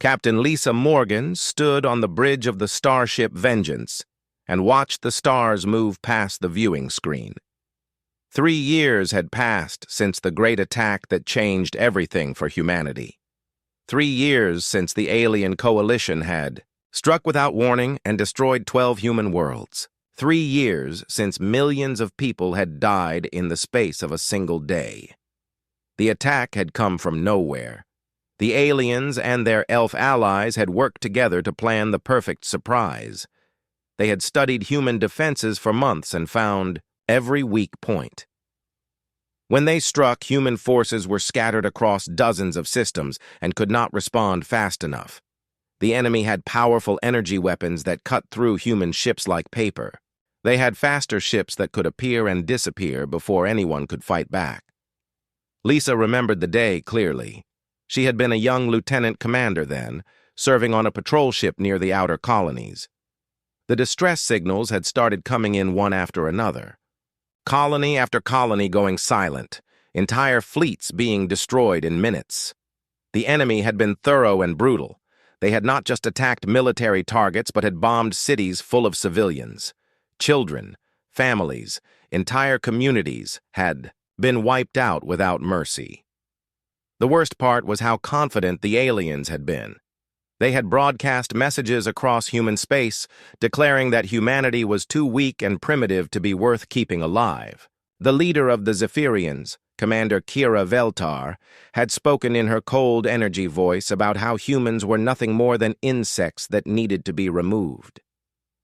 Captain Lisa Morgan stood on the bridge of the starship Vengeance and watched the stars move past the viewing screen. 3 years had passed since the great attack that changed everything for humanity. 3 years since the alien coalition had struck without warning and destroyed 12 human worlds. 3 years since millions of people had died in the space of a single day. The attack had come from nowhere. The aliens and their elf allies had worked together to plan the perfect surprise. They had studied human defenses for months and found every weak point. When they struck, human forces were scattered across dozens of systems and could not respond fast enough. The enemy had powerful energy weapons that cut through human ships like paper. They had faster ships that could appear and disappear before anyone could fight back. Lisa remembered the day clearly. She had been a young lieutenant commander then, serving on a patrol ship near the outer colonies. The distress signals had started coming in one after another. Colony after colony going silent, entire fleets being destroyed in minutes. The enemy had been thorough and brutal. They had not just attacked military targets, but had bombed cities full of civilians. Children, families, entire communities had been wiped out without mercy. The worst part was how confident the aliens had been. They had broadcast messages across human space declaring that humanity was too weak and primitive to be worth keeping alive. The leader of the Zephyrians, Commander Kira Veltar, had spoken in her cold energy voice about how humans were nothing more than insects that needed to be removed.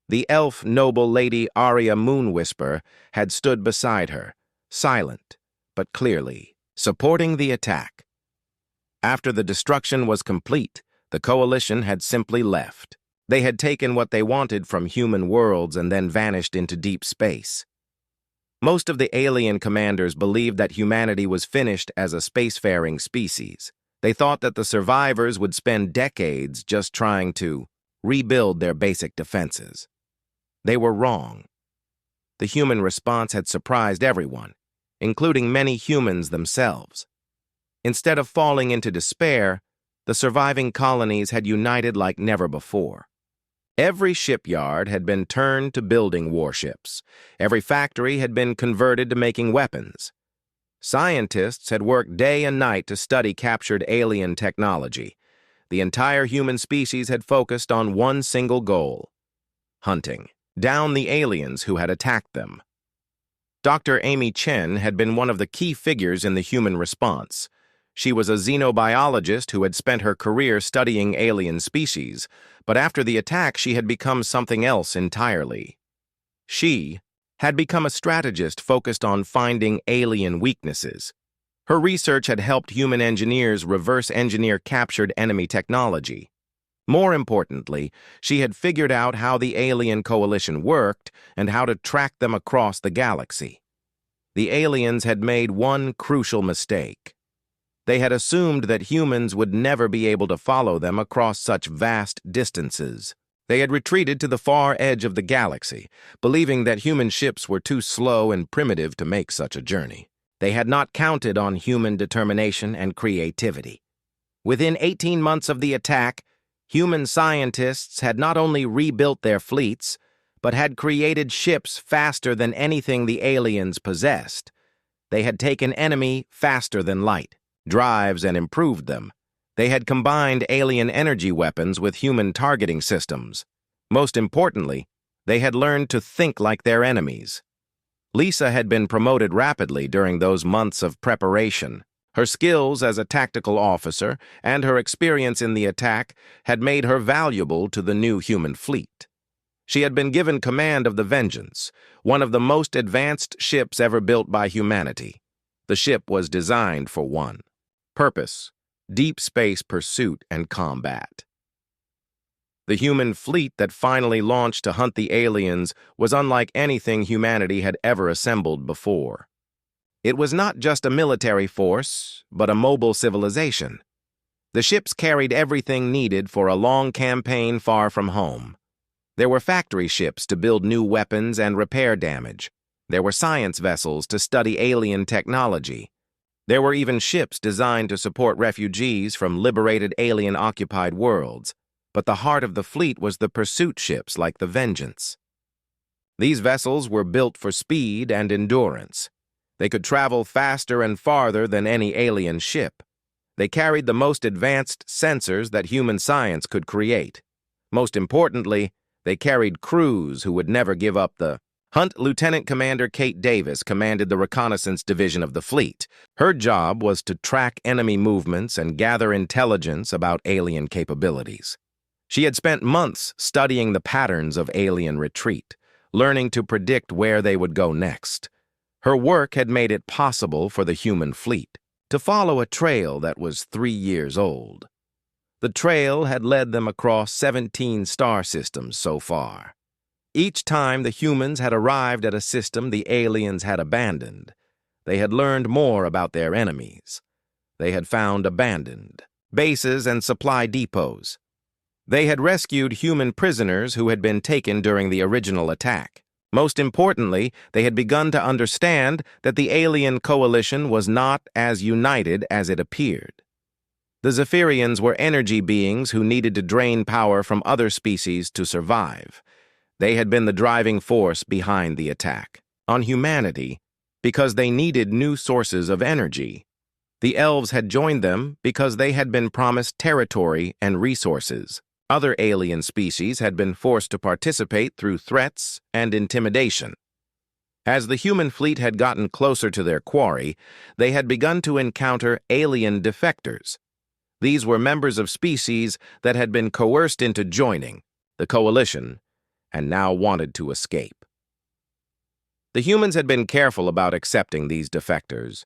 The elf noble lady Arya Moonwhisper had stood beside her, silent but clearly, supporting the attack. After the destruction was complete, the coalition had simply left. They had taken what they wanted from human worlds and then vanished into deep space. Most of the alien commanders believed that humanity was finished as a spacefaring species. They thought that the survivors would spend decades just trying to rebuild their basic defenses. They were wrong. The human response had surprised everyone, including many humans themselves. Instead of falling into despair, the surviving colonies had united like never before. Every shipyard had been turned to building warships. Every factory had been converted to making weapons. Scientists had worked day and night to study captured alien technology. The entire human species had focused on one single goal: hunting down the aliens who had attacked them. Dr. Amy Chen had been one of the key figures in the human response. She was a xenobiologist who had spent her career studying alien species, but after the attack she had become something else entirely. She had become a strategist focused on finding alien weaknesses. Her research had helped human engineers reverse engineer captured enemy technology. More importantly, she had figured out how the alien coalition worked and how to track them across the galaxy. The aliens had made one crucial mistake. They had assumed that humans would never be able to follow them across such vast distances. They had retreated to the far edge of the galaxy, believing that human ships were too slow and primitive to make such a journey. They had not counted on human determination and creativity. Within 18 months of the attack, human scientists had not only rebuilt their fleets, but had created ships faster than anything the aliens possessed. They had taken enemy faster than light drives and improved them. They had combined alien energy weapons with human targeting systems. Most importantly, they had learned to think like their enemies. Lisa had been promoted rapidly during those months of preparation. Her skills as a tactical officer and her experience in the attack had made her valuable to the new human fleet. She had been given command of the Vengeance, one of the most advanced ships ever built by humanity. The ship was designed for one purpose: deep space pursuit and combat. The human fleet that finally launched to hunt the aliens was unlike anything humanity had ever assembled before. It was not just a military force, but a mobile civilization. The ships carried everything needed for a long campaign far from home. There were factory ships to build new weapons and repair damage. There were science vessels to study alien technology. There were even ships designed to support refugees from liberated alien-occupied worlds, but the heart of the fleet was the pursuit ships like the Vengeance. These vessels were built for speed and endurance. They could travel faster and farther than any alien ship. They carried the most advanced sensors that human science could create. Most importantly, they carried crews who would never give up the hunt. Lieutenant Commander Kate Davis commanded the reconnaissance division of the fleet. Her job was to track enemy movements and gather intelligence about alien capabilities. She had spent months studying the patterns of alien retreat, learning to predict where they would go next. Her work had made it possible for the human fleet to follow a trail that was 3 years old. The trail had led them across 17 star systems so far. Each time the humans had arrived at a system the aliens had abandoned, they had learned more about their enemies. They had found abandoned bases and supply depots. They had rescued human prisoners who had been taken during the original attack. Most importantly, they had begun to understand that the alien coalition was not as united as it appeared. The Zephyrians were energy beings who needed to drain power from other species to survive. They had been the driving force behind the attack on humanity because they needed new sources of energy. The elves had joined them because they had been promised territory and resources. Other alien species had been forced to participate through threats and intimidation. As the human fleet had gotten closer to their quarry, they had begun to encounter alien defectors. These were members of species that had been coerced into joining the coalition and now wanted to escape. The humans had been careful about accepting these defectors,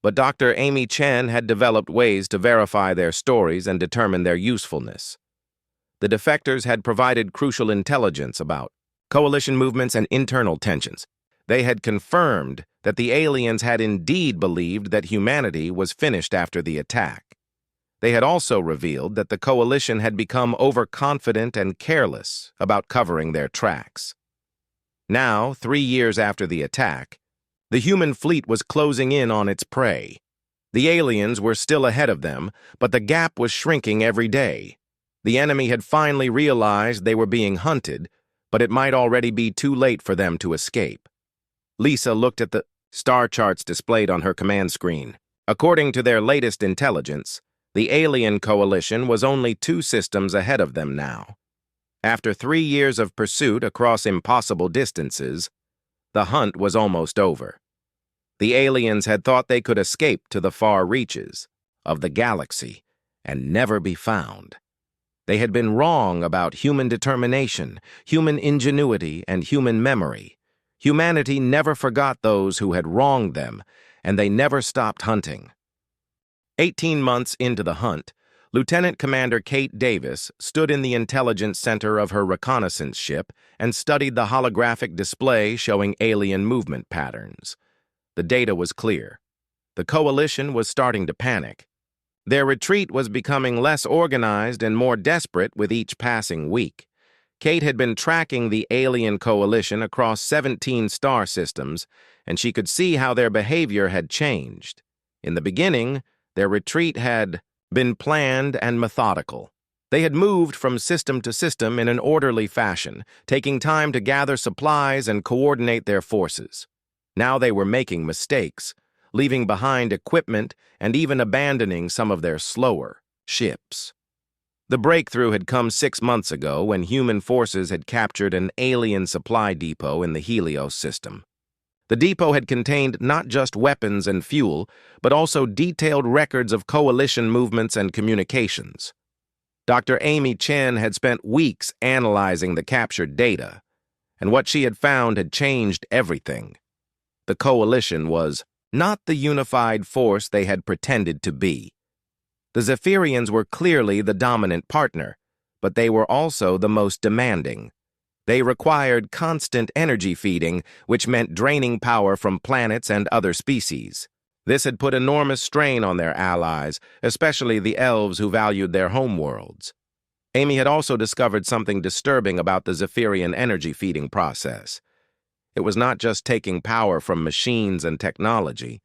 but Dr. Amy Chen had developed ways to verify their stories and determine their usefulness. The defectors had provided crucial intelligence about coalition movements and internal tensions. They had confirmed that the aliens had indeed believed that humanity was finished after the attack. They had also revealed that the coalition had become overconfident and careless about covering their tracks. Now, 3 years after the attack, the human fleet was closing in on its prey. The aliens were still ahead of them, but the gap was shrinking every day. The enemy had finally realized they were being hunted, but it might already be too late for them to escape. Lisa looked at the star charts displayed on her command screen. According to their latest intelligence, the alien coalition was only 2 systems ahead of them now. After 3 years of pursuit across impossible distances, the hunt was almost over. The aliens had thought they could escape to the far reaches of the galaxy and never be found. They had been wrong about human determination, human ingenuity, and human memory. Humanity never forgot those who had wronged them, and they never stopped hunting. 18 months into the hunt, Lieutenant Commander Kate Davis stood in the intelligence center of her reconnaissance ship and studied the holographic display showing alien movement patterns. The data was clear. The coalition was starting to panic. Their retreat was becoming less organized and more desperate with each passing week. Kate had been tracking the alien coalition across 17 star systems, and she could see how their behavior had changed. In the beginning, their retreat had been planned and methodical. They had moved from system to system in an orderly fashion, taking time to gather supplies and coordinate their forces. Now they were making mistakes, leaving behind equipment and even abandoning some of their slower ships. The breakthrough had come 6 months ago when human forces had captured an alien supply depot in the Helios system. The depot had contained not just weapons and fuel, but also detailed records of coalition movements and communications. Dr. Amy Chen had spent weeks analyzing the captured data, and what she had found had changed everything. The coalition was not the unified force they had pretended to be. The Zephyrians were clearly the dominant partner, but they were also the most demanding. They required constant energy feeding, which meant draining power from planets and other species. This had put enormous strain on their allies, especially the elves who valued their homeworlds. Amy had also discovered something disturbing about the Zephyrian energy feeding process. It was not just taking power from machines and technology.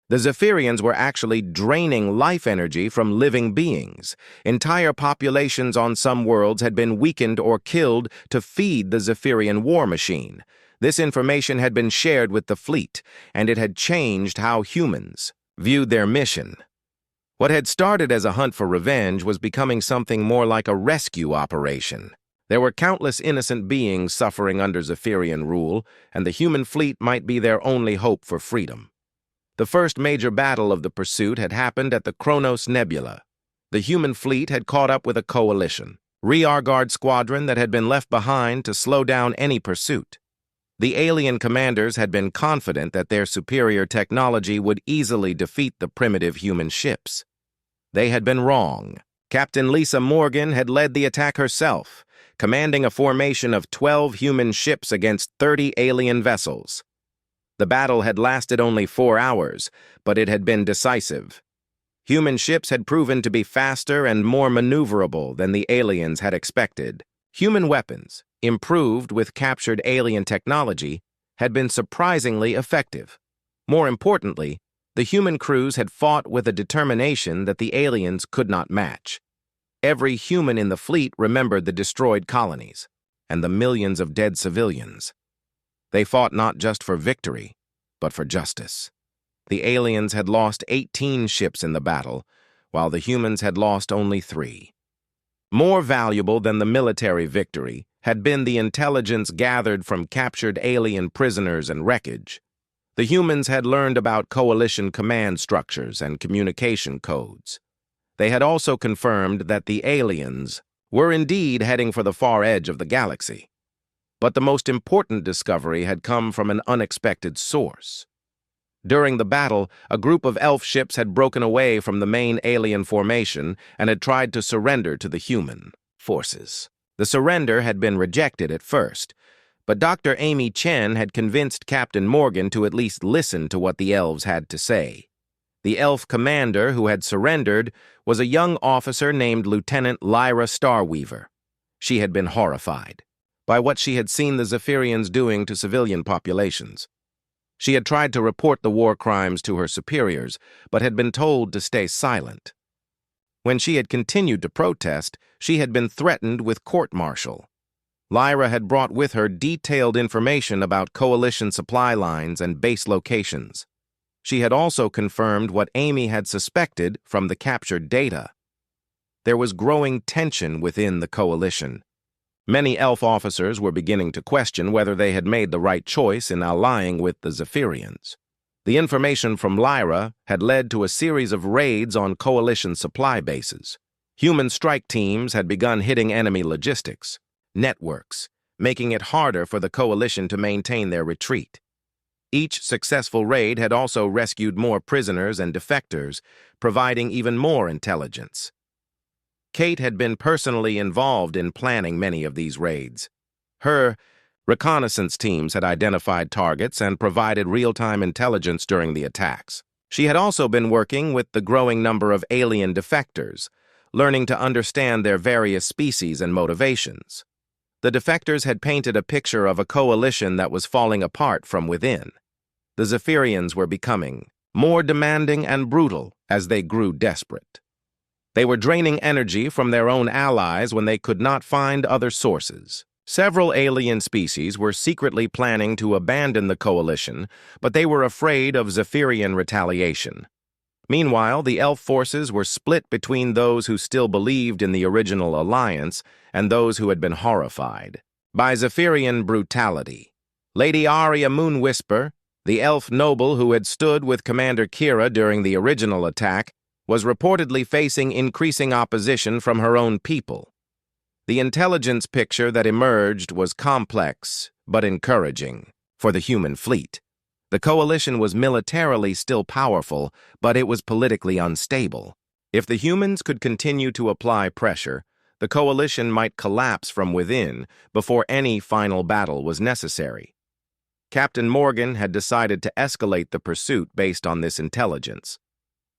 The Zephyrians were actually draining life energy from living beings. Entire populations on some worlds had been weakened or killed to feed the Zephyrian war machine. This information had been shared with the fleet, and it had changed how humans viewed their mission. What had started as a hunt for revenge was becoming something more like a rescue operation. There were countless innocent beings suffering under Zephyrian rule, and the human fleet might be their only hope for freedom. The first major battle of the pursuit had happened at the Kronos Nebula. The human fleet had caught up with a coalition, rearguard squadron that had been left behind to slow down any pursuit. The alien commanders had been confident that their superior technology would easily defeat the primitive human ships. They had been wrong. Captain Lisa Morgan had led the attack herself, commanding a formation of 12 human ships against 30 alien vessels. The battle had lasted only 4 hours, but it had been decisive. Human ships had proven to be faster and more maneuverable than the aliens had expected. Human weapons, improved with captured alien technology, had been surprisingly effective. More importantly, the human crews had fought with a determination that the aliens could not match. Every human in the fleet remembered the destroyed colonies and the millions of dead civilians. They fought not just for victory, but for justice. The aliens had lost 18 ships in the battle, while the humans had lost only 3. More valuable than the military victory had been the intelligence gathered from captured alien prisoners and wreckage. The humans had learned about coalition command structures and communication codes. They had also confirmed that the aliens were indeed heading for the far edge of the galaxy. But the most important discovery had come from an unexpected source. During the battle, a group of elf ships had broken away from the main alien formation and had tried to surrender to the human forces. The surrender had been rejected at first, but Dr. Amy Chen had convinced Captain Morgan to at least listen to what the elves had to say. The elf commander who had surrendered was a young officer named Lieutenant Lyra Starweaver. She had been horrified by what she had seen the Zephyrians doing to civilian populations. She had tried to report the war crimes to her superiors, but had been told to stay silent. When she had continued to protest, she had been threatened with court-martial. Lyra had brought with her detailed information about coalition supply lines and base locations. She had also confirmed what Amy had suspected from the captured data. There was growing tension within the coalition. Many elf officers were beginning to question whether they had made the right choice in allying with the Zephyrians. The information from Lyra had led to a series of raids on coalition supply bases. Human strike teams had begun hitting enemy logistics, networks, making it harder for the coalition to maintain their retreat. Each successful raid had also rescued more prisoners and defectors, providing even more intelligence. Kate had been personally involved in planning many of these raids. Her reconnaissance teams had identified targets and provided real-time intelligence during the attacks. She had also been working with the growing number of alien defectors, learning to understand their various species and motivations. The defectors had painted a picture of a coalition that was falling apart from within. The Zephyrians were becoming more demanding and brutal as they grew desperate. They were draining energy from their own allies when they could not find other sources. Several alien species were secretly planning to abandon the coalition, but they were afraid of Zephyrian retaliation. Meanwhile, the elf forces were split between those who still believed in the original alliance and those who had been horrified by Zephyrian brutality. Lady Aria Moonwhisper, the elf noble who had stood with Commander Kira during the original attack, was reportedly facing increasing opposition from her own people. The intelligence picture that emerged was complex but encouraging for the human fleet. The coalition was militarily still powerful, but it was politically unstable. If the humans could continue to apply pressure, the coalition might collapse from within before any final battle was necessary. Captain Morgan had decided to escalate the pursuit based on this intelligence.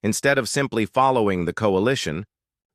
Instead of simply following the coalition,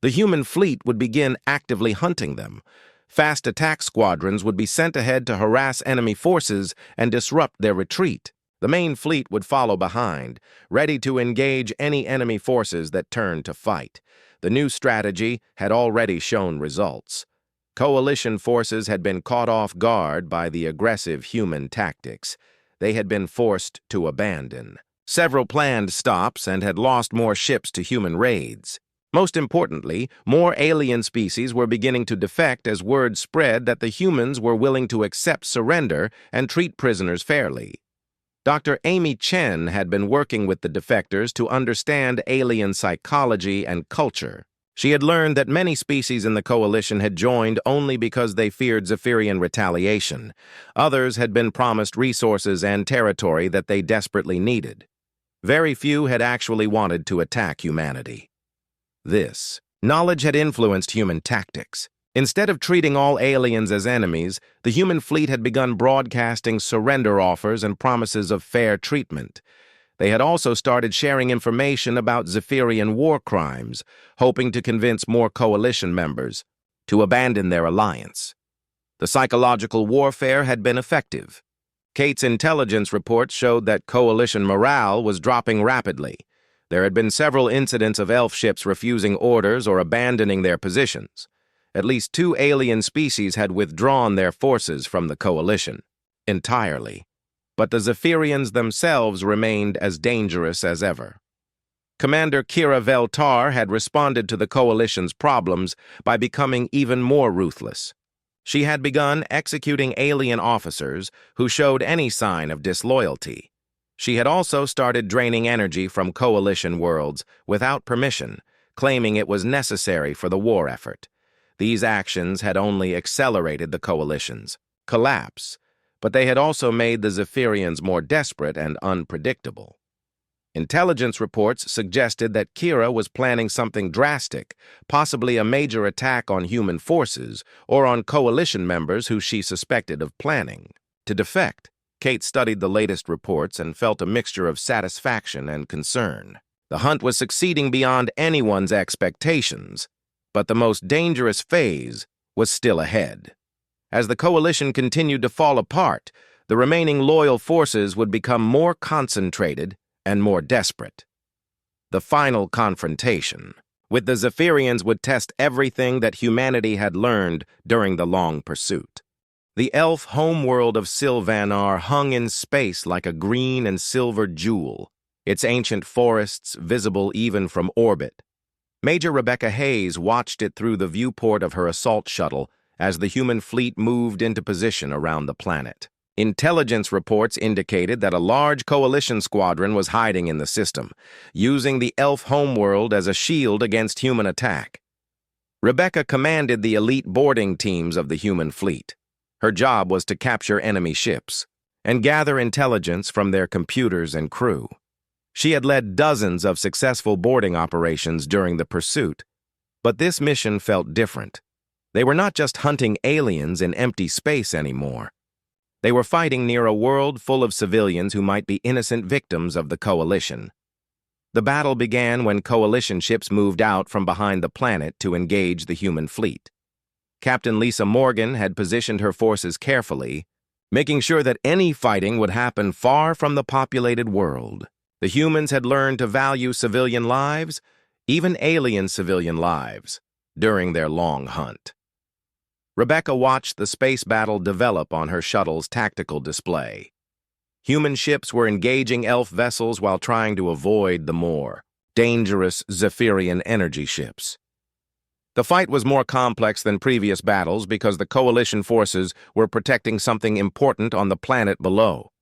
the human fleet would begin actively hunting them. Fast attack squadrons would be sent ahead to harass enemy forces and disrupt their retreat. The main fleet would follow behind, ready to engage any enemy forces that turned to fight. The new strategy had already shown results. Coalition forces had been caught off guard by the aggressive human tactics. They had been forced to abandon several planned stops and had lost more ships to human raids. Most importantly, more alien species were beginning to defect as word spread that the humans were willing to accept surrender and treat prisoners fairly. Dr. Amy Chen had been working with the defectors to understand alien psychology and culture. She had learned that many species in the coalition had joined only because they feared Zephyrian retaliation. Others had been promised resources and territory that they desperately needed. Very few had actually wanted to attack humanity. This knowledge had influenced human tactics. Instead of treating all aliens as enemies, the human fleet had begun broadcasting surrender offers and promises of fair treatment. They had also started sharing information about Zephyrian war crimes, hoping to convince more coalition members to abandon their alliance. The psychological warfare had been effective. Kate's intelligence reports showed that coalition morale was dropping rapidly. There had been several incidents of elf ships refusing orders or abandoning their positions. At least 2 alien species had withdrawn their forces from the coalition entirely, but the Zephyrians themselves remained as dangerous as ever. Commander Kira Veltar had responded to the coalition's problems by becoming even more ruthless. She had begun executing alien officers who showed any sign of disloyalty. She had also started draining energy from coalition worlds without permission, claiming it was necessary for the war effort. These actions had only accelerated the coalition's collapse, but they had also made the Zephyrians more desperate and unpredictable. Intelligence reports suggested that Kira was planning something drastic, possibly a major attack on human forces or on coalition members who she suspected of planning to defect. Kate studied the latest reports and felt a mixture of satisfaction and concern. The hunt was succeeding beyond anyone's expectations, but the most dangerous phase was still ahead. As the coalition continued to fall apart, the remaining loyal forces would become more concentrated and more desperate. The final confrontation with the Zephyrians would test everything that humanity had learned during the long pursuit. The elf homeworld of Sylvanar hung in space like a green and silver jewel, its ancient forests visible even from orbit. Major Rebecca Hayes watched it through the viewport of her assault shuttle as the human fleet moved into position around the planet. Intelligence reports indicated that a large coalition squadron was hiding in the system, using the elf homeworld as a shield against human attack. Rebecca commanded the elite boarding teams of the human fleet. Her job was to capture enemy ships and gather intelligence from their computers and crew. She had led dozens of successful boarding operations during the pursuit, but this mission felt different. They were not just hunting aliens in empty space anymore. They were fighting near a world full of civilians who might be innocent victims of the coalition. The battle began when coalition ships moved out from behind the planet to engage the human fleet. Captain Lisa Morgan had positioned her forces carefully, making sure that any fighting would happen far from the populated world. The humans had learned to value civilian lives, even alien civilian lives, during their long hunt. Rebecca watched the space battle develop on her shuttle's tactical display. Human ships were engaging elf vessels while trying to avoid the more dangerous Zephyrian energy ships. The fight was more complex than previous battles because the coalition forces were protecting something important on the planet below.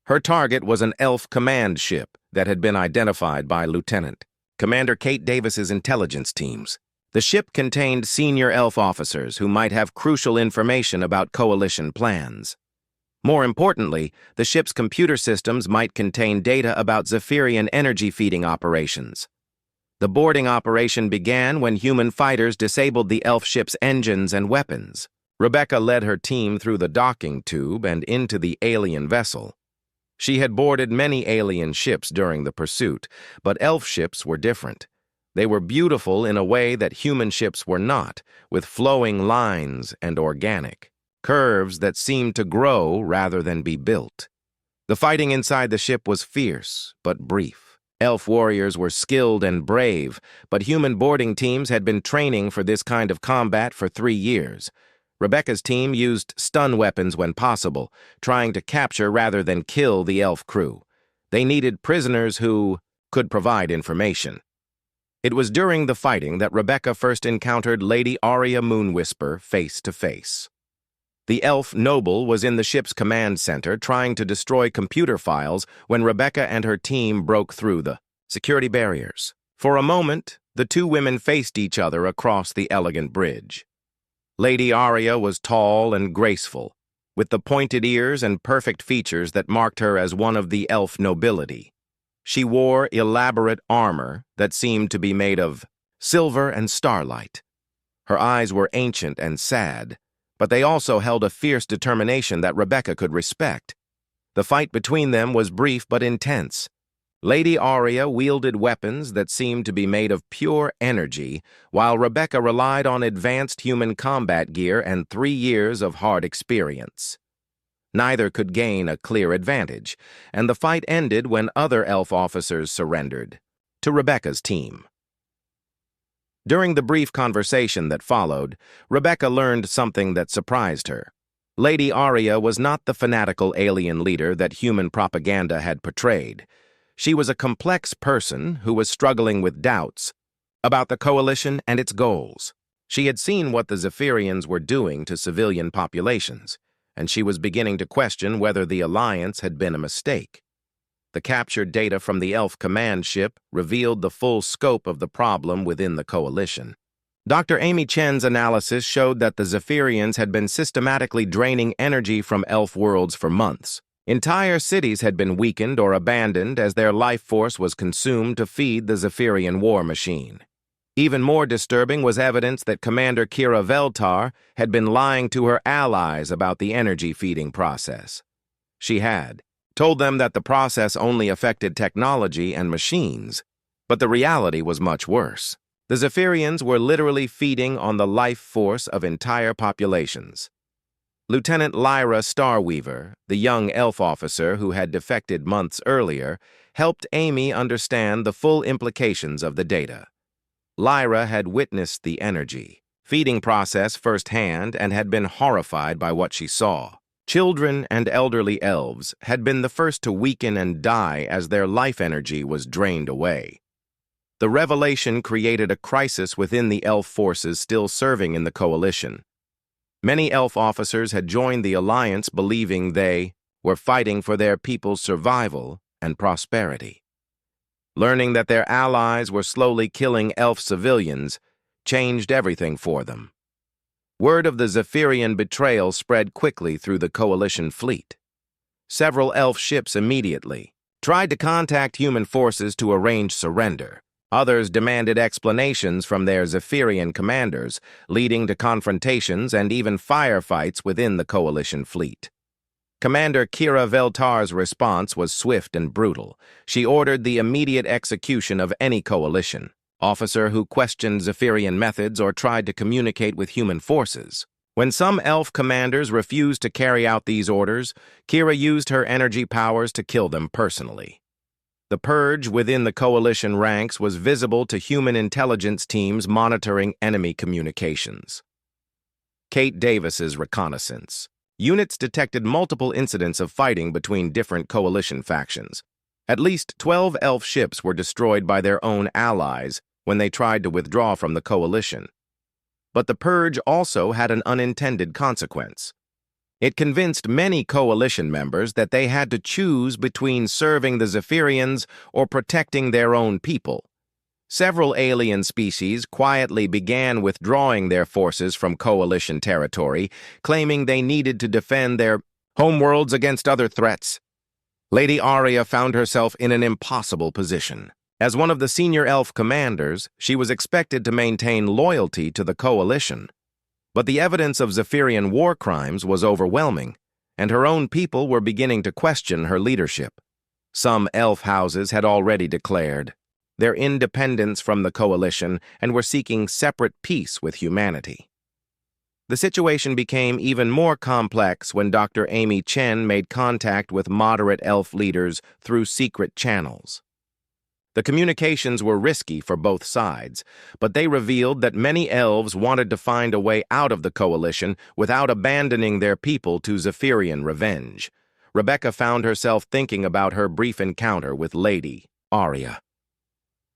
Her target was an elf command ship that had been identified by Lieutenant Commander Kate Davis's intelligence teams. The ship contained senior elf officers who might have crucial information about coalition plans. More importantly, the ship's computer systems might contain data about Zephyrian energy feeding operations. The boarding operation began when human fighters disabled the elf ship's engines and weapons. Rebecca led her team through the docking tube and into the alien vessel. She had boarded many alien ships during the pursuit, but elf ships were different. They were beautiful in a way that human ships were not, with flowing lines and organic curves that seemed to grow rather than be built. The fighting inside the ship was fierce, but brief. Elf warriors were skilled and brave, but human boarding teams had been training for this kind of combat for 3 years. Rebecca's team used stun weapons when possible, trying to capture rather than kill the elf crew. They needed prisoners who could provide information. It was during the fighting that Rebecca first encountered Lady Aria Moonwhisper face to face. The elf noble was in the ship's command center trying to destroy computer files when Rebecca and her team broke through the security barriers. For a moment, the two women faced each other across the elegant bridge. Lady Aria was tall and graceful, with the pointed ears and perfect features that marked her as one of the elf nobility. She wore elaborate armor that seemed to be made of silver and starlight. Her eyes were ancient and sad, but they also held a fierce determination that Rebecca could respect. The fight between them was brief but intense. Lady Aria wielded weapons that seemed to be made of pure energy, while Rebecca relied on advanced human combat gear and 3 years of hard experience. Neither could gain a clear advantage, and the fight ended when other elf officers surrendered to Rebecca's team. During the brief conversation that followed, Rebecca learned something that surprised her. Lady Aria was not the fanatical alien leader that human propaganda had portrayed. She was a complex person who was struggling with doubts about the coalition and its goals. She had seen what the Zephyrians were doing to civilian populations, and she was beginning to question whether the alliance had been a mistake. The captured data from the elf command ship revealed the full scope of the problem within the coalition. Dr. Amy Chen's analysis showed that the Zephyrians had been systematically draining energy from elf worlds for months. Entire cities had been weakened or abandoned as their life force was consumed to feed the Zephyrian war machine. Even more disturbing was evidence that Commander Kira Veltar had been lying to her allies about the energy feeding process. She had told them that the process only affected technology and machines, but the reality was much worse. The Zephyrians were literally feeding on the life force of entire populations. Lieutenant Lyra Starweaver, the young elf officer who had defected months earlier, helped Amy understand the full implications of the data. Lyra had witnessed the energy feeding process firsthand and had been horrified by what she saw. Children and elderly elves had been the first to weaken and die as their life energy was drained away. The revelation created a crisis within the elf forces still serving in the coalition. Many elf officers had joined the alliance believing they were fighting for their people's survival and prosperity. Learning that their allies were slowly killing elf civilians changed everything for them. Word of the Zephyrian betrayal spread quickly through the coalition fleet. Several elf ships immediately tried to contact human forces to arrange surrender. Others demanded explanations from their Zephyrian commanders, leading to confrontations and even firefights within the coalition fleet. Commander Kira Veltar's response was swift and brutal. She ordered the immediate execution of any coalition officer who questioned Zephyrian methods or tried to communicate with human forces. When some elf commanders refused to carry out these orders, Kira used her energy powers to kill them personally. The purge within the coalition ranks was visible to human intelligence teams monitoring enemy communications. Kate Davis's reconnaissance. Units detected multiple incidents of fighting between different coalition factions. At least 12 elf ships were destroyed by their own allies when they tried to withdraw from the coalition. But the purge also had an unintended consequence. It convinced many coalition members that they had to choose between serving the Zephyrians or protecting their own people. Several alien species quietly began withdrawing their forces from coalition territory, claiming they needed to defend their homeworlds against other threats. Lady Aria found herself in an impossible position. As one of the senior elf commanders, she was expected to maintain loyalty to the coalition. But the evidence of Zephyrian war crimes was overwhelming, and her own people were beginning to question her leadership. Some elf houses had already declared their independence from the coalition and were seeking separate peace with humanity. The situation became even more complex when Dr. Amy Chen made contact with moderate elf leaders through secret channels. The communications were risky for both sides, but they revealed that many elves wanted to find a way out of the coalition without abandoning their people to Zephyrian revenge. Rebecca found herself thinking about her brief encounter with Lady Aria.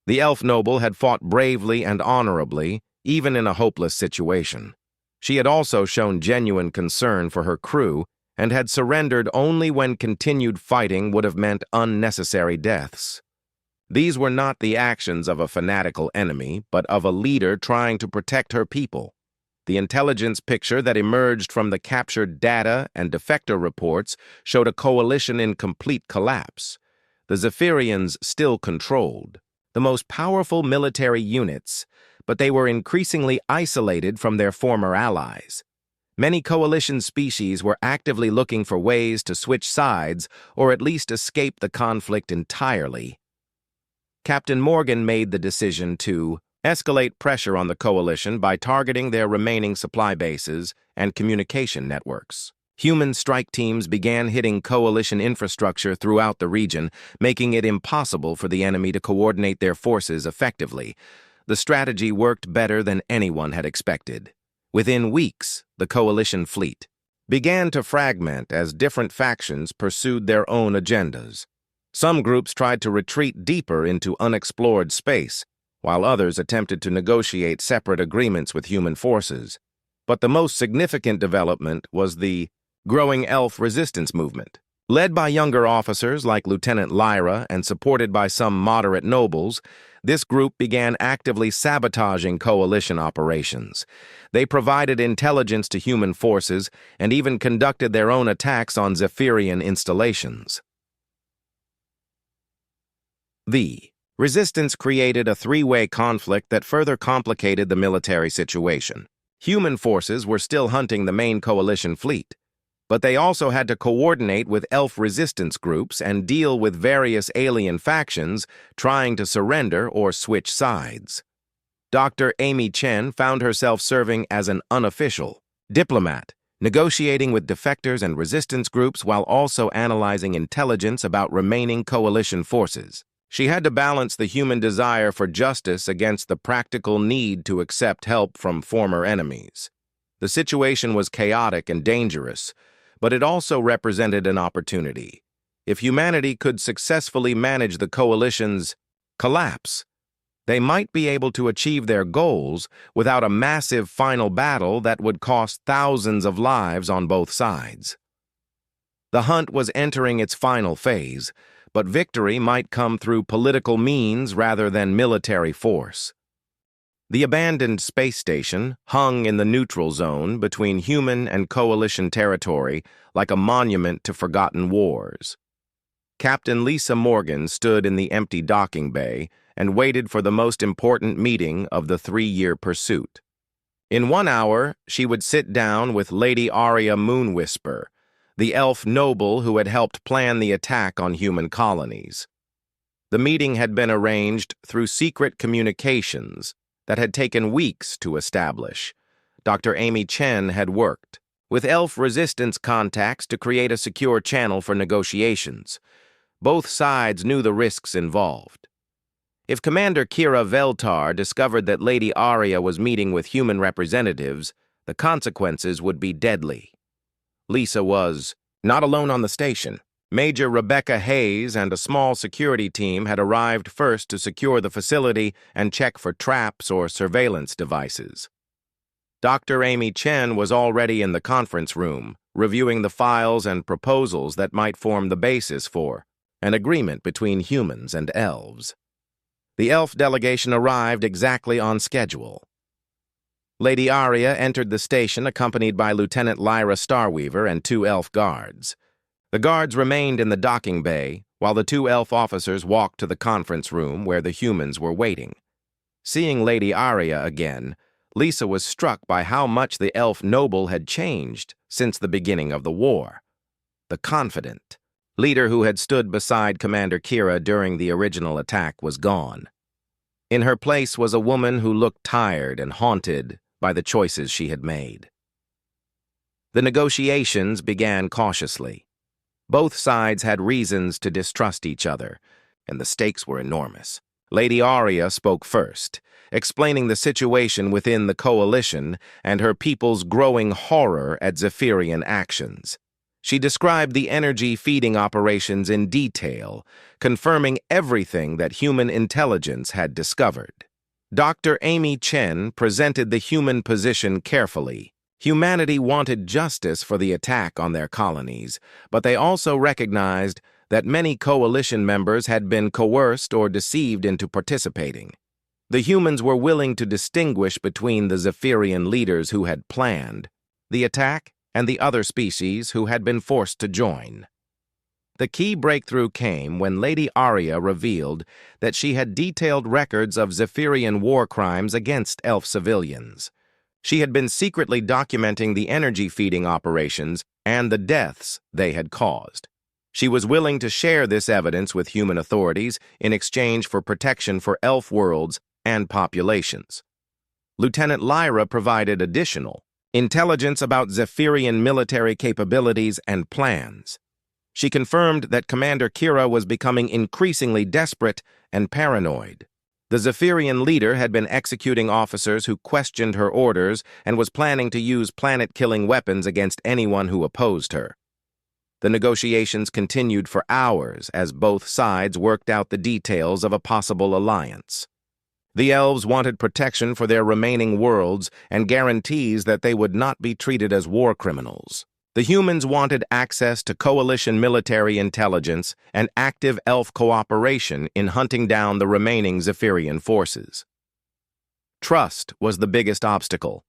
The elf noble had fought bravely and honorably, even in a hopeless situation. She had also shown genuine concern for her crew and had surrendered only when continued fighting would have meant unnecessary deaths. These were not the actions of a fanatical enemy, but of a leader trying to protect her people. The intelligence picture that emerged from the captured data and defector reports showed a coalition in complete collapse. The Zephyrians still controlled the most powerful military units, but they were increasingly isolated from their former allies. Many coalition species were actively looking for ways to switch sides or at least escape the conflict entirely. Captain Morgan made the decision to escalate pressure on the coalition by targeting their remaining supply bases and communication networks. Human strike teams began hitting coalition infrastructure throughout the region, making it impossible for the enemy to coordinate their forces effectively. The strategy worked better than anyone had expected. Within weeks, the coalition fleet began to fragment as different factions pursued their own agendas. Some groups tried to retreat deeper into unexplored space, while others attempted to negotiate separate agreements with human forces. But the most significant development was the growing elf resistance movement. Led by younger officers like Lieutenant Lyra and supported by some moderate nobles, this group began actively sabotaging coalition operations. They provided intelligence to human forces and even conducted their own attacks on Zephyrian installations. The resistance created a three-way conflict that further complicated the military situation. Human forces were still hunting the main coalition fleet, but they also had to coordinate with elf resistance groups and deal with various alien factions trying to surrender or switch sides. Dr. Amy Chen found herself serving as an unofficial diplomat, negotiating with defectors and resistance groups while also analyzing intelligence about remaining coalition forces. She had to balance the human desire for justice against the practical need to accept help from former enemies. The situation was chaotic and dangerous, but it also represented an opportunity. If humanity could successfully manage the coalition's collapse, they might be able to achieve their goals without a massive final battle that would cost thousands of lives on both sides. The hunt was entering its final phase, but victory might come through political means rather than military force. The abandoned space station hung in the neutral zone between human and coalition territory like a monument to forgotten wars. Captain Lisa Morgan stood in the empty docking bay and waited for the most important meeting of the 3-year pursuit. In 1 hour, she would sit down with Lady Aria Moonwhisper, the elf noble who had helped plan the attack on human colonies. The meeting had been arranged through secret communications that had taken weeks to establish. Dr. Amy Chen had worked with elf resistance contacts to create a secure channel for negotiations. Both sides knew the risks involved. If Commander Kira Veltar discovered that Lady Aria was meeting with human representatives, the consequences would be deadly. Lisa was not alone on the station. Major Rebecca Hayes and a small security team had arrived first to secure the facility and check for traps or surveillance devices. Dr. Amy Chen was already in the conference room, reviewing the files and proposals that might form the basis for an agreement between humans and elves. The elf delegation arrived exactly on schedule. Lady Aria entered the station accompanied by Lieutenant Lyra Starweaver and 2 elf guards. The guards remained in the docking bay, while the 2 elf officers walked to the conference room where the humans were waiting. Seeing Lady Aria again, Lisa was struck by how much the elf noble had changed since the beginning of the war. The confident leader who had stood beside Commander Kira during the original attack was gone. In her place was a woman who looked tired and haunted by the choices she had made. The negotiations began cautiously. Both sides had reasons to distrust each other, and the stakes were enormous. Lady Aria spoke first, explaining the situation within the coalition and her people's growing horror at Zephyrian actions. She described the energy feeding operations in detail, confirming everything that human intelligence had discovered. Dr. Amy Chen presented the human position carefully. Humanity wanted justice for the attack on their colonies, but they also recognized that many coalition members had been coerced or deceived into participating. The humans were willing to distinguish between the Zephyrian leaders who had planned the attack and the other species who had been forced to join. The key breakthrough came when Lady Aria revealed that she had detailed records of Zephyrian war crimes against elf civilians. She had been secretly documenting the energy feeding operations and the deaths they had caused. She was willing to share this evidence with human authorities in exchange for protection for elf worlds and populations. Lieutenant Lyra provided additional intelligence about Zephyrian military capabilities and plans. She confirmed that Commander Kira was becoming increasingly desperate and paranoid. The Zephyrian leader had been executing officers who questioned her orders and was planning to use planet-killing weapons against anyone who opposed her. The negotiations continued for hours as both sides worked out the details of a possible alliance. The elves wanted protection for their remaining worlds and guarantees that they would not be treated as war criminals. The humans wanted access to coalition military intelligence and active elf cooperation in hunting down the remaining Zephyrian forces. Trust was the biggest obstacle.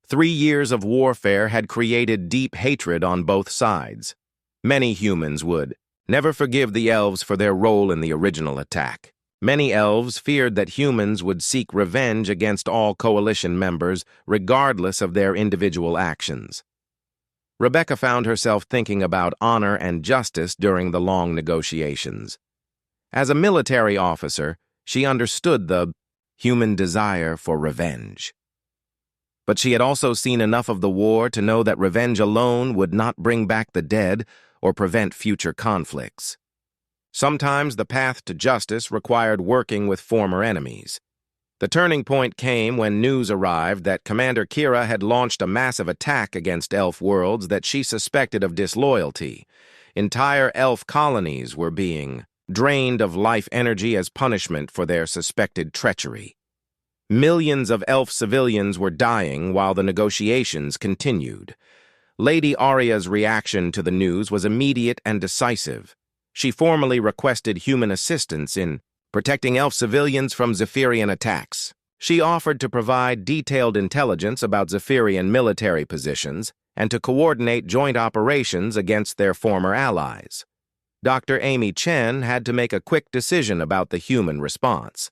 3 years of warfare had created deep hatred on both sides. Many humans would never forgive the elves for their role in the original attack. Many elves feared that humans would seek revenge against all coalition members, regardless of their individual actions. Rebecca found herself thinking about honor and justice during the long negotiations. As a military officer, she understood the human desire for revenge. But she had also seen enough of the war to know that revenge alone would not bring back the dead or prevent future conflicts. Sometimes the path to justice required working with former enemies. The turning point came when news arrived that Commander Kira had launched a massive attack against elf worlds that she suspected of disloyalty. Entire elf colonies were being drained of life energy as punishment for their suspected treachery. Millions of elf civilians were dying while the negotiations continued. Lady Aria's reaction to the news was immediate and decisive. She formally requested human assistance in protecting elf civilians from Zephyrian attacks. She offered to provide detailed intelligence about Zephyrian military positions and to coordinate joint operations against their former allies. Dr. Amy Chen had to make a quick decision about the human response.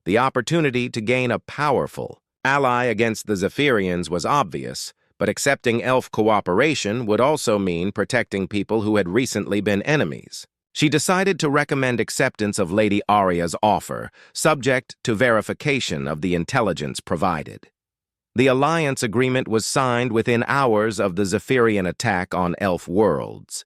The opportunity to gain a powerful ally against the Zephyrians was obvious, but accepting elf cooperation would also mean protecting people who had recently been enemies. She decided to recommend acceptance of Lady Aria's offer, subject to verification of the intelligence provided. The alliance agreement was signed within hours of the Zephyrian attack on elf worlds.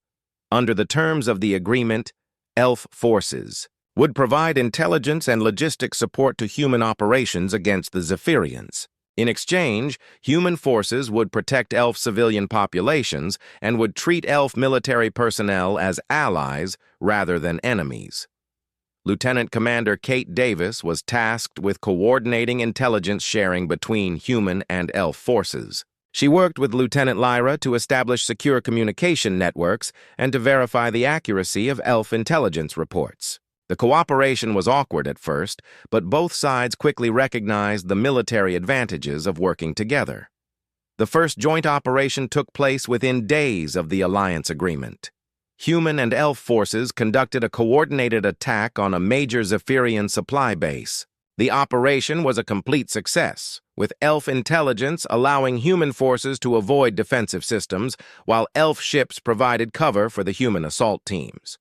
Under the terms of the agreement, elf forces would provide intelligence and logistic support to human operations against the Zephyrians. In exchange, human forces would protect elf civilian populations and would treat elf military personnel as allies rather than enemies. Lieutenant Commander Kate Davis was tasked with coordinating intelligence sharing between human and elf forces. She worked with Lieutenant Lyra to establish secure communication networks and to verify the accuracy of elf intelligence reports. The cooperation was awkward at first, but both sides quickly recognized the military advantages of working together. The first joint operation took place within days of the alliance agreement. Human and elf forces conducted a coordinated attack on a major Zephyrian supply base. The operation was a complete success, with elf intelligence allowing human forces to avoid defensive systems, while elf ships provided cover for the human assault teams.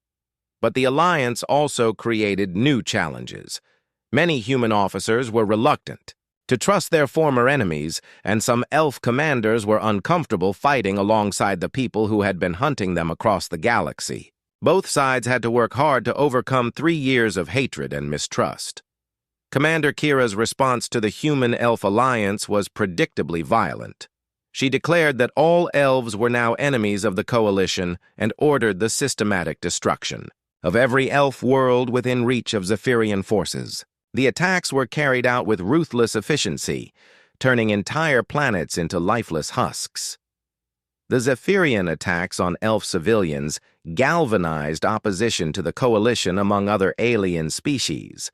But the alliance also created new challenges. Many human officers were reluctant. to trust their former enemies, and some elf commanders were uncomfortable fighting alongside the people who had been hunting them across the galaxy. Both sides had to work hard to overcome 3 years of hatred and mistrust. Commander Kira's response to the human-elf alliance was predictably violent. She declared that all elves were now enemies of the coalition and ordered the systematic destruction of every elf world within reach of Zephyrian forces. The attacks were carried out with ruthless efficiency, turning entire planets into lifeless husks. The Zephyrian attacks on elf civilians galvanized opposition to the coalition among other alien species.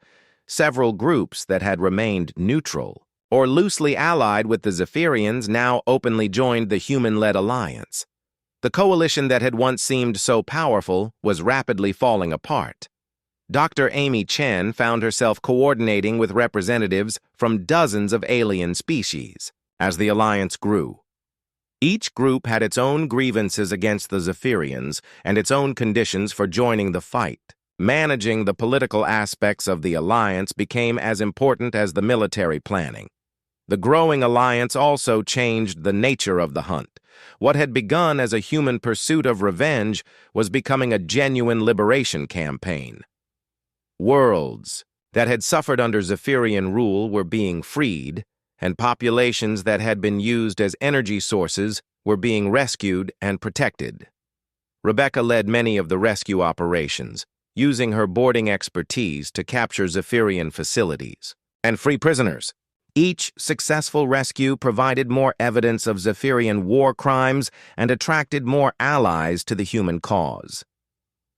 Several groups that had remained neutral or loosely allied with the Zephyrians now openly joined the human-led alliance. The coalition that had once seemed so powerful was rapidly falling apart. Dr. Amy Chen found herself coordinating with representatives from dozens of alien species as the alliance grew. Each group had its own grievances against the Zephyrians and its own conditions for joining the fight. Managing the political aspects of the alliance became as important as the military planning. The growing alliance also changed the nature of the hunt. What had begun as a human pursuit of revenge was becoming a genuine liberation campaign. Worlds that had suffered under Zephyrian rule were being freed, and populations that had been used as energy sources were being rescued and protected. Rebecca led many of the rescue operations, using her boarding expertise to capture Zephyrian facilities and free prisoners. Each successful rescue provided more evidence of Zephyrian war crimes and attracted more allies to the human cause.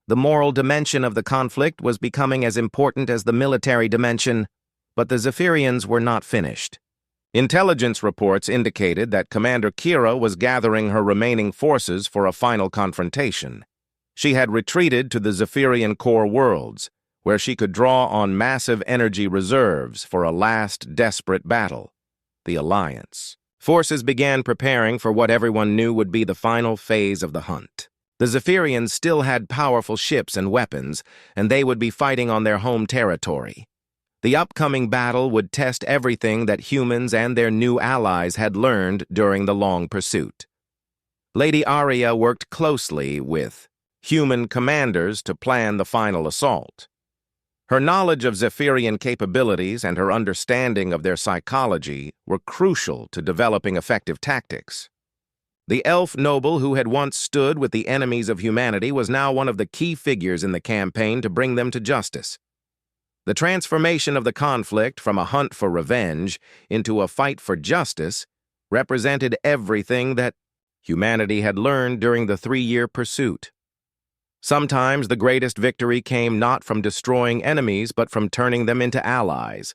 The moral dimension of the conflict was becoming as important as the military dimension, but the Zephyrians were not finished. Intelligence reports indicated that Commander Kira was gathering her remaining forces for a final confrontation. She had retreated to the Zephyrian core worlds, where she could draw on massive energy reserves for a last desperate battle, the Alliance. Forces began preparing for what everyone knew would be the final phase of the hunt. The Zephyrians still had powerful ships and weapons, and they would be fighting on their home territory. The upcoming battle would test everything that humans and their new allies had learned during the long pursuit. Lady Aria worked closely with human commanders to plan the final assault. Her knowledge of Zephyrian capabilities and her understanding of their psychology were crucial to developing effective tactics. The elf noble who had once stood with the enemies of humanity was now one of the key figures in the campaign to bring them to justice. The transformation of the conflict from a hunt for revenge into a fight for justice represented everything that humanity had learned during the 3-year pursuit. Sometimes the greatest victory came not from destroying enemies, but from turning them into allies.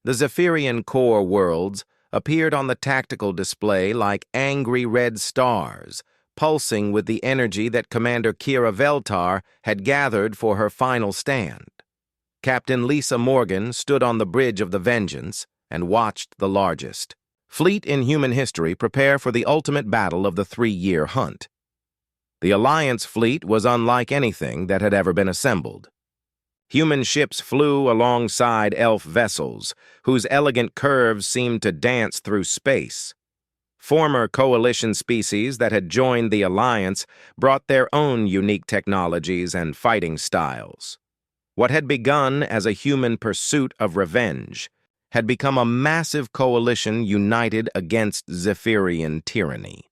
The Zephyrian core worlds appeared on the tactical display like angry red stars, pulsing with the energy that Commander Kira Veltar had gathered for her final stand. Captain Lisa Morgan stood on the bridge of the Vengeance and watched the largest fleet in human history prepare for the ultimate battle of the 3-year hunt. The Alliance fleet was unlike anything that had ever been assembled. Human ships flew alongside elf vessels, whose elegant curves seemed to dance through space. Former coalition species that had joined the Alliance brought their own unique technologies and fighting styles. What had begun as a human pursuit of revenge had become a massive coalition united against Zephyrian tyranny.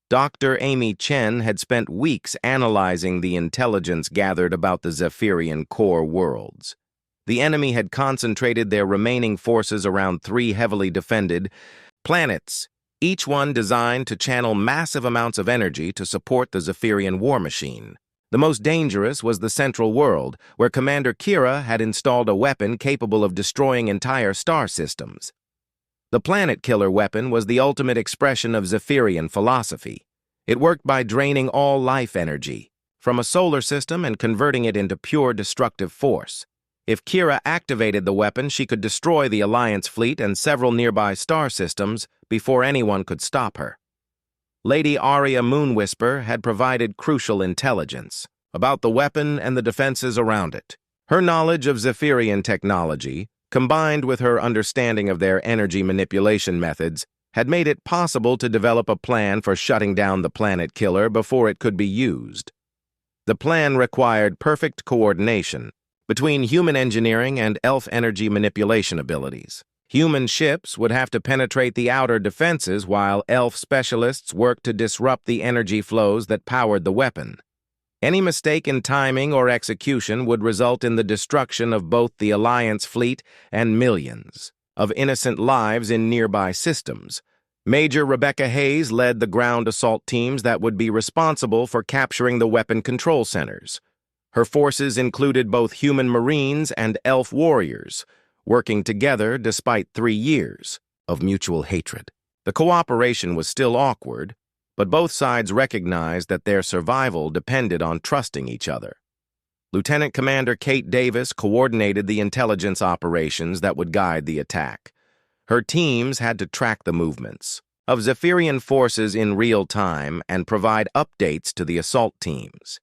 Dr. Amy Chen had spent weeks analyzing the intelligence gathered about the Zephyrian core worlds. The enemy had concentrated their remaining forces around 3 heavily defended planets, each one designed to channel massive amounts of energy to support the Zephyrian war machine. The most dangerous was the central world, where Commander Kira had installed a weapon capable of destroying entire star systems. The planet killer weapon was the ultimate expression of Zephyrian philosophy. It worked by draining all life energy from a solar system and converting it into pure destructive force. If Kira activated the weapon, she could destroy the Alliance fleet and several nearby star systems before anyone could stop her. Lady Aria Moonwhisper had provided crucial intelligence about the weapon and the defenses around it. Her knowledge of Zephyrian technology, combined with her understanding of their energy manipulation methods, had made it possible to develop a plan for shutting down the planet killer before it could be used. The plan required perfect coordination between human engineering and elf energy manipulation abilities. Human ships would have to penetrate the outer defenses while elf specialists worked to disrupt the energy flows that powered the weapon. Any mistake in timing or execution would result in the destruction of both the Alliance fleet and millions of innocent lives in nearby systems. Major Rebecca Hayes led the ground assault teams that would be responsible for capturing the weapon control centers. Her forces included both human Marines and elf warriors, working together despite 3 years of mutual hatred. The cooperation was still awkward, but both sides recognized that their survival depended on trusting each other. Lieutenant Commander Kate Davis coordinated the intelligence operations that would guide the attack. Her teams had to track the movements of Zephyrian forces in real time and provide updates to the assault teams.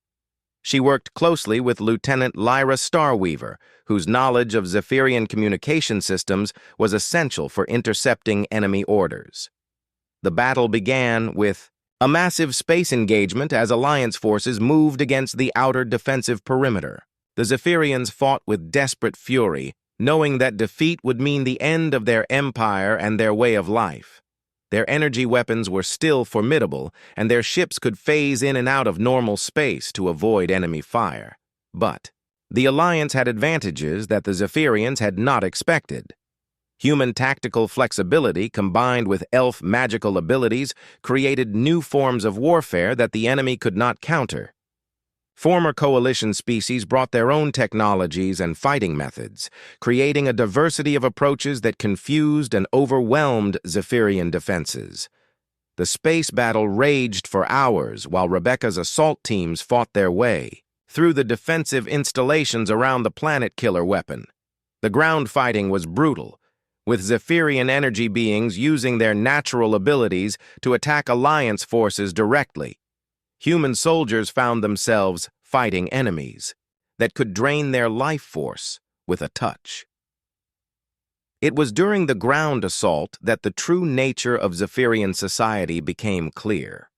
She worked closely with Lieutenant Lyra Starweaver, whose knowledge of Zephyrian communication systems was essential for intercepting enemy orders. The battle began with a massive space engagement as Alliance forces moved against the outer defensive perimeter. The Zephyrians fought with desperate fury, knowing that defeat would mean the end of their empire and their way of life. Their energy weapons were still formidable, and their ships could phase in and out of normal space to avoid enemy fire. But the Alliance had advantages that the Zephyrians had not expected. Human tactical flexibility combined with elf magical abilities created new forms of warfare that the enemy could not counter. Former coalition species brought their own technologies and fighting methods, creating a diversity of approaches that confused and overwhelmed Zephyrian defenses. The space battle raged for hours while Rebecca's assault teams fought their way through the defensive installations around the planet killer weapon. The ground fighting was brutal, with Zephyrian energy beings using their natural abilities to attack Alliance forces directly. Human soldiers found themselves fighting enemies that could drain their life force with a touch. It was during the ground assault that the true nature of Zephyrian society became clear.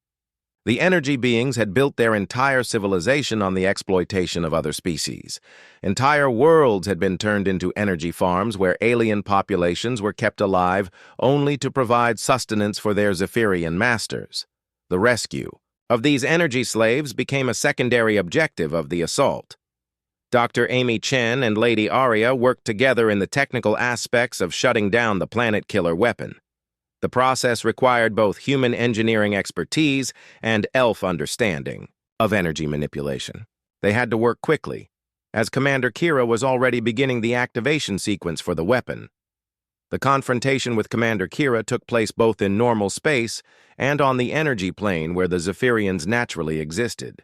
The energy beings had built their entire civilization on the exploitation of other species. Entire worlds had been turned into energy farms where alien populations were kept alive only to provide sustenance for their Zephyrian masters. The rescue of these energy slaves became a secondary objective of the assault. Dr. Amy Chen and Lady Aria worked together in the technical aspects of shutting down the planet killer weapon. The process required both human engineering expertise and elf understanding of energy manipulation. They had to work quickly, as Commander Kira was already beginning the activation sequence for the weapon. The confrontation with Commander Kira took place both in normal space and on the energy plane where the Zephyrians naturally existed.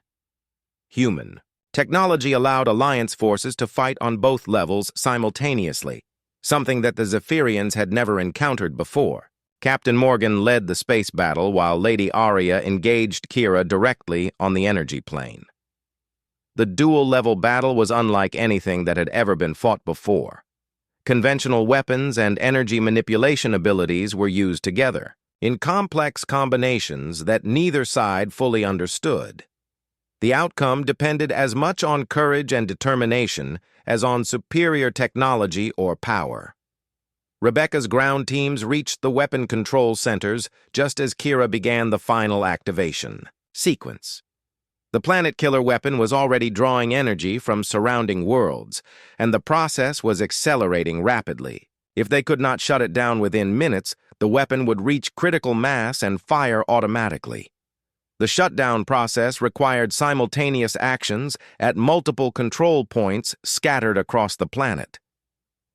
Human technology allowed Alliance forces to fight on both levels simultaneously, something that the Zephyrians had never encountered before. Captain Morgan led the space battle while Lady Aria engaged Kira directly on the energy plane. The dual-level battle was unlike anything that had ever been fought before. Conventional weapons and energy manipulation abilities were used together, in complex combinations that neither side fully understood. The outcome depended as much on courage and determination as on superior technology or power. Rebecca's ground teams reached the weapon control centers just as Kira began the final activation sequence. The planet killer weapon was already drawing energy from surrounding worlds, and the process was accelerating rapidly. If they could not shut it down within minutes, the weapon would reach critical mass and fire automatically. The shutdown process required simultaneous actions at multiple control points scattered across the planet.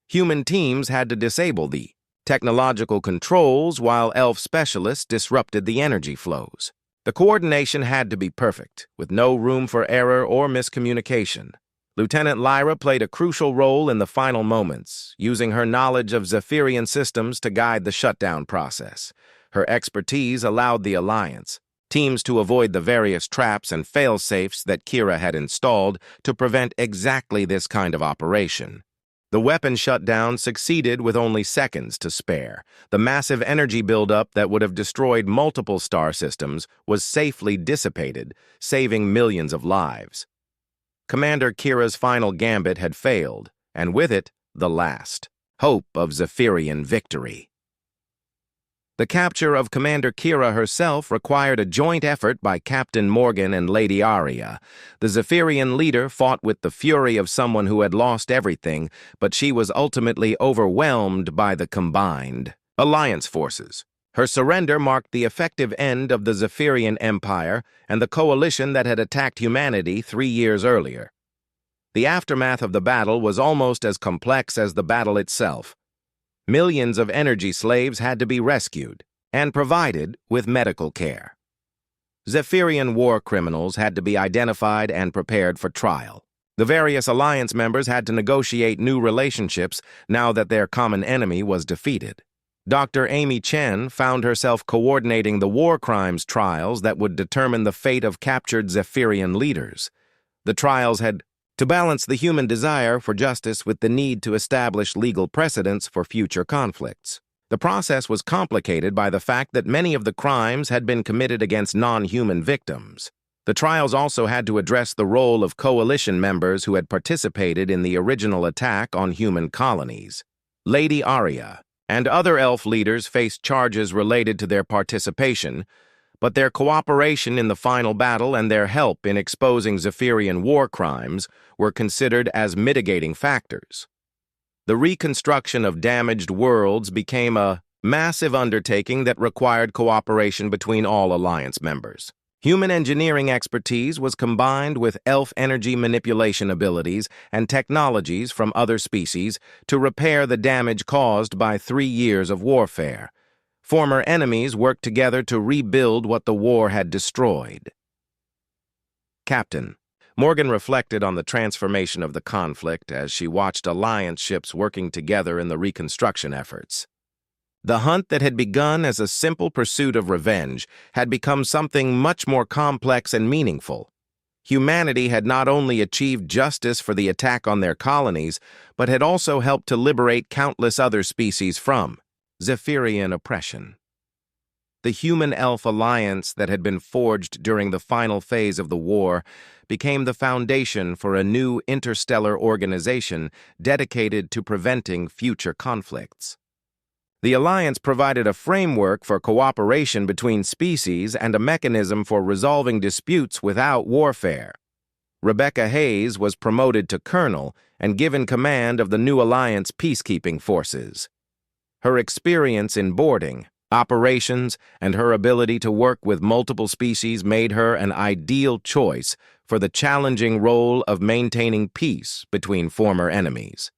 Human teams had to disable the technological controls while elf specialists disrupted the energy flows. The coordination had to be perfect, with no room for error or miscommunication. Lieutenant Lyra played a crucial role in the final moments, using her knowledge of Zephyrian systems to guide the shutdown process. Her expertise allowed the Alliance teams to avoid the various traps and fail-safes that Kira had installed to prevent exactly this kind of operation. The weapon shutdown succeeded with only seconds to spare. The massive energy buildup that would have destroyed multiple star systems was safely dissipated, saving millions of lives. Commander Kira's final gambit had failed, and with it, the last hope of Zephyrian victory. The capture of Commander Kira herself required a joint effort by Captain Morgan and Lady Aria. The Zephyrian leader fought with the fury of someone who had lost everything, but she was ultimately overwhelmed by the combined Alliance forces. Her surrender marked the effective end of the Zephyrian Empire and the coalition that had attacked humanity 3 years earlier. The aftermath of the battle was almost as complex as the battle itself. Millions of energy slaves had to be rescued and provided with medical care. Zephyrian war criminals had to be identified and prepared for trial. The various alliance members had to negotiate new relationships now that their common enemy was defeated. Dr. Amy Chen found herself coordinating the war crimes trials that would determine the fate of captured Zephyrian leaders. The trials had to balance the human desire for justice with the need to establish legal precedents for future conflicts. The process was complicated by the fact that many of the crimes had been committed against non-human victims. The trials also had to address the role of coalition members who had participated in the original attack on human colonies. Lady Aria and other elf leaders faced charges related to their participation, but their cooperation in the final battle and their help in exposing Zephyrian war crimes were considered as mitigating factors. The reconstruction of damaged worlds became a massive undertaking that required cooperation between all Alliance members. Human engineering expertise was combined with elf energy manipulation abilities and technologies from other species to repair the damage caused by 3 years of warfare. Former enemies worked together to rebuild what the war had destroyed. Captain. Morgan reflected on the transformation of the conflict as she watched Alliance ships working together in the reconstruction efforts. The hunt that had begun as a simple pursuit of revenge had become something much more complex and meaningful. Humanity had not only achieved justice for the attack on their colonies, but had also helped to liberate countless other species from Zephyrian oppression. The human-elf alliance that had been forged during the final phase of the war became the foundation for a new interstellar organization dedicated to preventing future conflicts. The alliance provided a framework for cooperation between species and a mechanism for resolving disputes without warfare. Rebecca Hayes was promoted to colonel and given command of the new alliance peacekeeping forces. Her experience in boarding, operations, and her ability to work with multiple species made her an ideal choice for the challenging role of maintaining peace between former enemies.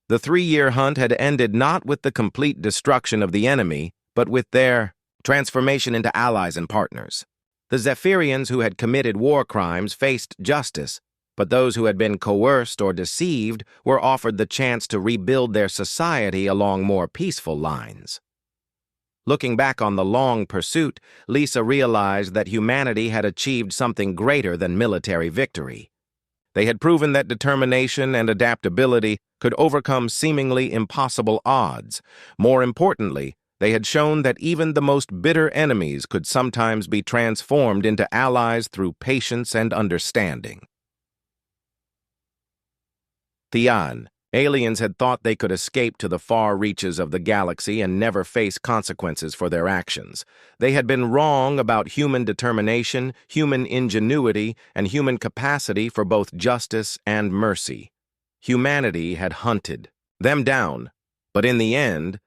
The 3-year hunt had ended not with the complete destruction of the enemy, but with their transformation into allies and partners. The Zephyrians who had committed war crimes faced justice, but those who had been coerced or deceived were offered the chance to rebuild their society along more peaceful lines. Looking back on the long pursuit, Lisa realized that humanity had achieved something greater than military victory. They had proven that determination and adaptability could overcome seemingly impossible odds. More importantly, they had shown that even the most bitter enemies could sometimes be transformed into allies through patience and understanding. Theon. Aliens had thought they could escape to the far reaches of the galaxy and never face consequences for their actions. They had been wrong about human determination, human ingenuity, and human capacity for both justice and mercy. Humanity had hunted them down, but in the end,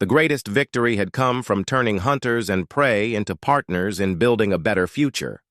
the greatest victory had come from turning hunters and prey into partners in building a better future.